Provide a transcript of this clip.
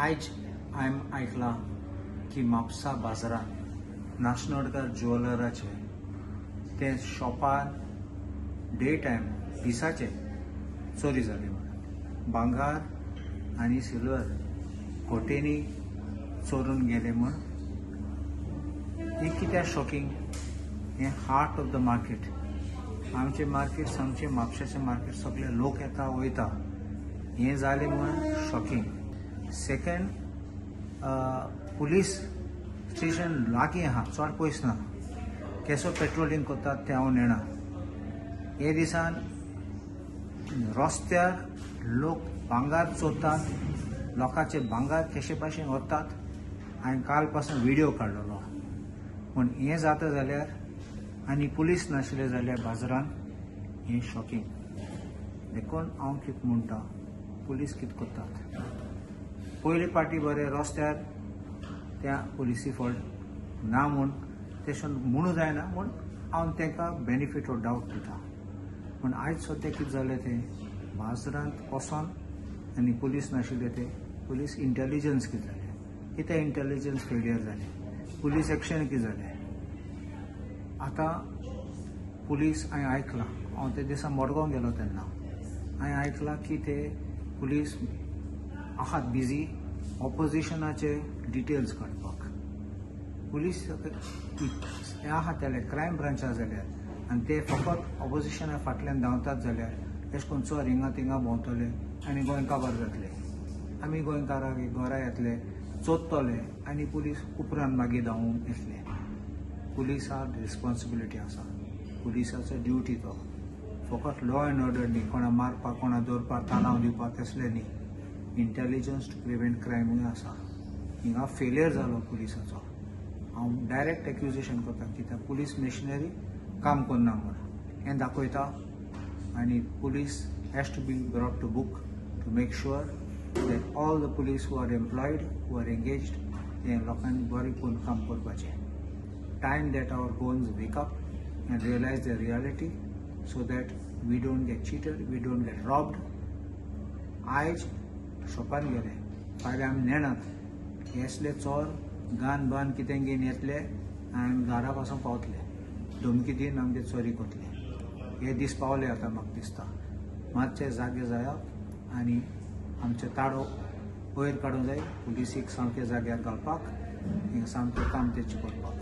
आज हांवें आयकलां की म्हापसा बाजारात नाशनोडकर ज्वेलराचे ते शॉपार डे टायम दिसाचे चोरी जाली म्हणून भांगार आनी सिल्वर खोटेनी चोरून गेले म्हण हें कित्याक शॉकिंग. हें हार्ट ऑफ द मार्केट. आमचे मार्केट आमचे म्हापशाचें मार्केट सगळे लोक येता वयता हें जालें म्हण शॉकिंग. सेकंड, पुलीस स्टेशन लागीं आहा, चड पयस ना. केसो पेट्रोलिंग करतात ते हांव नेना. हे दिसान रस्त्यार लोक भांगार चोरतात, लोकांचे भांगार केशे भाशेन व्हरतात. हांवें काल पासून व्हिडिओ काडलेलो. पूण हें जाता जाल्यार आनी पुलीस नाशिल्ले जाल्यार बाजारान हें शॉकिंग. देखून हांव कितें म्हणटा, पुलीस कितें करतात. पयली पाटी बरें रस्त्यार त्या पुलिसी फॉल्ट ना म्हूण तेशें म्हणू जायना म्हूण हांव तांकां बेनिफीट ऑफ डावट दिता. पूण आयज सद्या कितें जालें तें बाजारांत वचोन आनी पुलीस नाशिल्ले ते पुलीस इंटेलिजन्स कितें जालें, कितें इंटेलिजन्स फेलियर जालें, पुलीस एक्शन कितें जालें. आतां पुलीस हांवें आयकलां, हांव ते दिसा मडगांव गेलो तेन्ना हांवें आयकलां की ते पुलीस आहात बिजी ऑपोजिशनाचे डिटेल्स काडपाक. पुलीस हे आहात जाल्यार क्रायम ब्रांचार जाल्यार आनी ते फकत ऑपोजिशना फाटल्यान धांवतात जाल्यार अशें करून चोर हिंगा थिंगा भोंवतले आनी गोंय काबार जातले. आमी गोंयकाराक घरा येतले, चोरतले आनी पुलीस उपरांत मागीर धांवून येतले. पुलिसाक रिस्पॉन्सिबिलिटी आसा. पुलिसाचो ड्युटी तो फकत लॉ एंड ऑर्डर न्ही, कोणा मारपाक कोणा दवरपाक तालाव दिवपाक तसले न्ही. इंटेलिजन्स टू प्रिवेंट क्रायमूय आसा. हिंगा फेलियर जालो पुलिसाचो. हांव डायरेक्ट एक्युजेशन करता कित्याक पुलीस मेशिनरी काम करना म्हूण हें दाखयता. आनी police has to be brought to book to make sure that all the police who are employed who are engaged ते लोकांनी बरें करून काम करपाचें. Time that our bones wake up and realize the reality so that we don't get cheated, we don't get robbed. आज शॉपार गेले, फाल्यां आमी नेणात. हेसले चोर गान बान कितें घेवन येतले आनी घरा पासून पावतले, धमकी दिवन आमचे चोरी करतले. हे दीस पावले आतां म्हाका दिसता. मातशे जागे जायात आनी आमचे ताळो वयर काडूंक जाय. पुलिसीक सामके जाग्यार घालपाक, सामकें काम तेंचे करपाक.